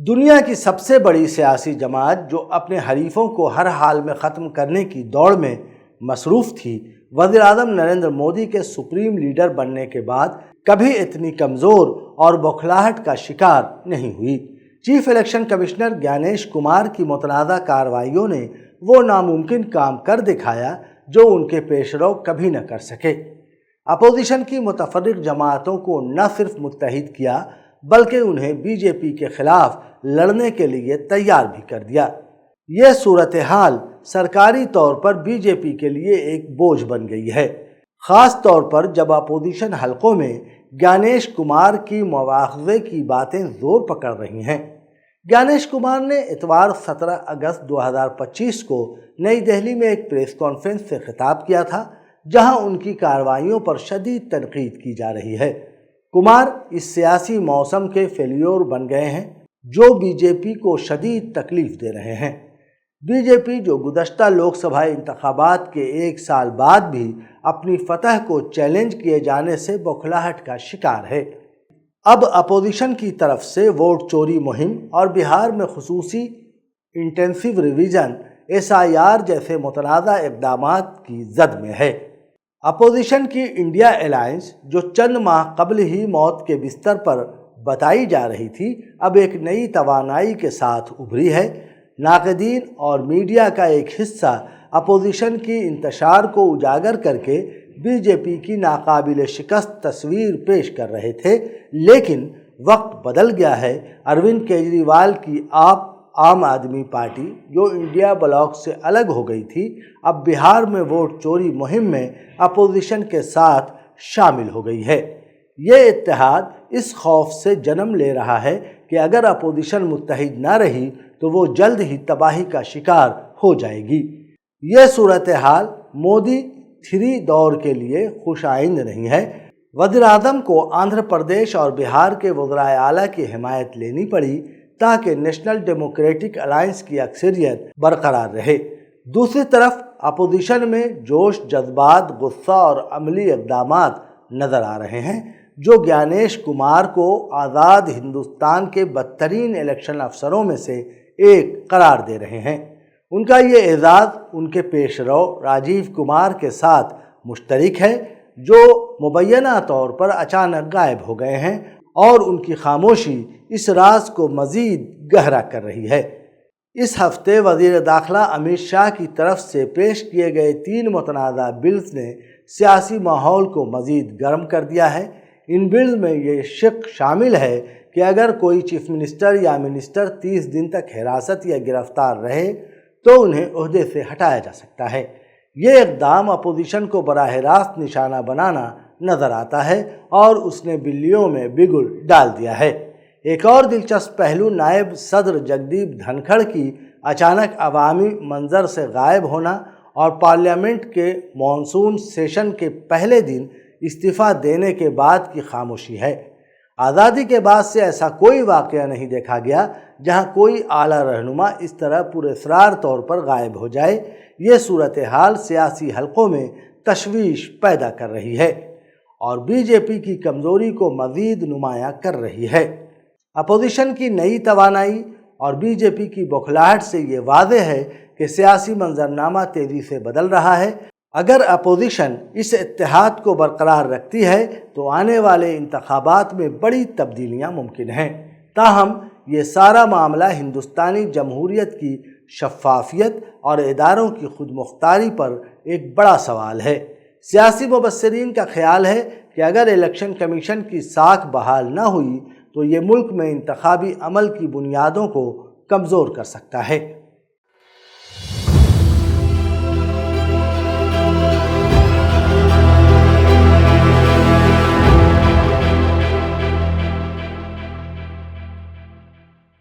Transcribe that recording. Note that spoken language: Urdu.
دنیا کی سب سے بڑی سیاسی جماعت جو اپنے حریفوں کو ہر حال میں ختم کرنے کی دوڑ میں مصروف تھی، وزیر اعظم نریندر مودی کے سپریم لیڈر بننے کے بعد کبھی اتنی کمزور اور بوکھلاہٹ کا شکار نہیں ہوئی۔ چیف الیکشن کمشنر گیانیش کمار کی متنازع کارروائیوں نے وہ ناممکن کام کر دکھایا جو ان کے پیش رو کبھی نہ کر سکے۔ اپوزیشن کی متفرق جماعتوں کو نہ صرف متحد کیا بلکہ انہیں بی جے پی کے خلاف لڑنے کے لیے تیار بھی کر دیا۔ یہ صورتحال سرکاری طور پر بی جے پی کے لیے ایک بوجھ بن گئی ہے، خاص طور پر جب اپوزیشن حلقوں میں گیانیش کمار کی مواخذے کی باتیں زور پکڑ رہی ہیں۔ گیانیش کمار نے اتوار 17 اگست 2025 کو نئی دہلی میں ایک پریس کانفرنس سے خطاب کیا تھا، جہاں ان کی کارروائیوں پر شدید تنقید کی جا رہی ہے۔ کمار اس سیاسی موسم کے فیلیور بن گئے ہیں جو بی جے پی کو شدید تکلیف دے رہے ہیں۔ بی جے پی جو گزشتہ لوک سبھا انتخابات کے ایک سال بعد بھی اپنی فتح کو چیلنج کیے جانے سے بوکھلاہٹ کا شکار ہے، اب اپوزیشن کی طرف سے ووٹ چوری مہم اور بہار میں خصوصی انٹینسیو ریویژن SIR جیسے متنازع اقدامات کی زد میں ہے۔ اپوزیشن کی انڈیا الائنس جو چند ماہ قبل ہی موت کے بستر پر بتائی جا رہی تھی، اب ایک نئی توانائی کے ساتھ ابھری ہے۔ ناقدین اور میڈیا کا ایک حصہ اپوزیشن کی انتشار کو اجاگر کر کے بی جے پی کی ناقابل شکست تصویر پیش کر رہے تھے، لیکن وقت بدل گیا ہے۔ اروند کیجریوال کی عام آدمی پارٹی جو انڈیا بلاک سے الگ ہو گئی تھی، اب بہار میں ووٹ چوری مہم میں اپوزیشن کے ساتھ شامل ہو گئی ہے۔ یہ اتحاد اس خوف سے جنم لے رہا ہے کہ اگر اپوزیشن متحد نہ رہی تو وہ جلد ہی تباہی کا شکار ہو جائے گی۔ یہ صورتحال مودی 3 دور کے لیے خوش آئند نہیں ہے۔ وزیر اعظم کو آندھرا پردیش اور بہار کے وزرائے اعلیٰ کی حمایت لینی پڑی تاکہ نیشنل ڈیموکریٹک الائنس کی اکثریت برقرار رہے۔ دوسری طرف اپوزیشن میں جوش، جذبات، غصہ اور عملی اقدامات نظر آ رہے ہیں جو گیانیش کمار کو آزاد ہندوستان کے بدترین الیکشن افسروں میں سے ایک قرار دے رہے ہیں۔ ان کا یہ اعزاز ان کے پیش رو راجیو کمار کے ساتھ مشترک ہے جو مبینہ طور پر اچانک غائب ہو گئے ہیں، اور ان کی خاموشی اس راز کو مزید گہرا کر رہی ہے۔ اس ہفتے وزیر داخلہ امت شاہ کی طرف سے پیش کیے گئے 3 متنازع بلز نے سیاسی ماحول کو مزید گرم کر دیا ہے۔ ان بلز میں یہ شق شامل ہے کہ اگر کوئی چیف منسٹر یا منسٹر 30 دن تک حراست یا گرفتار رہے تو انہیں عہدے سے ہٹایا جا سکتا ہے۔ یہ اقدام اپوزیشن کو براہ راست نشانہ بنانا نظر آتا ہے اور اس نے بلیوں میں بگل ڈال دیا ہے۔ ایک اور دلچسپ پہلو نائب صدر جگدیپ دھنکھڑ کی اچانک عوامی منظر سے غائب ہونا اور پارلیمنٹ کے مانسون سیشن کے پہلے دن استعفیٰ دینے کے بعد کی خاموشی ہے۔ آزادی کے بعد سے ایسا کوئی واقعہ نہیں دیکھا گیا جہاں کوئی اعلیٰ رہنما اس طرح پراسرار طور پر غائب ہو جائے۔ یہ صورتحال سیاسی حلقوں میں تشویش پیدا کر رہی ہے اور بی جے پی کی کمزوری کو مزید نمایاں کر رہی ہے۔ اپوزیشن کی نئی توانائی اور بی جے پی کی بوکھلاہٹ سے یہ واضح ہے کہ سیاسی منظرنامہ تیزی سے بدل رہا ہے۔ اگر اپوزیشن اس اتحاد کو برقرار رکھتی ہے تو آنے والے انتخابات میں بڑی تبدیلیاں ممکن ہیں۔ تاہم یہ سارا معاملہ ہندوستانی جمہوریت کی شفافیت اور اداروں کی خود مختاری پر ایک بڑا سوال ہے۔ سیاسی مبصرین کا خیال ہے کہ اگر الیکشن کمیشن کی ساکھ بحال نہ ہوئی تو یہ ملک میں انتخابی عمل کی بنیادوں کو کمزور کر سکتا ہے۔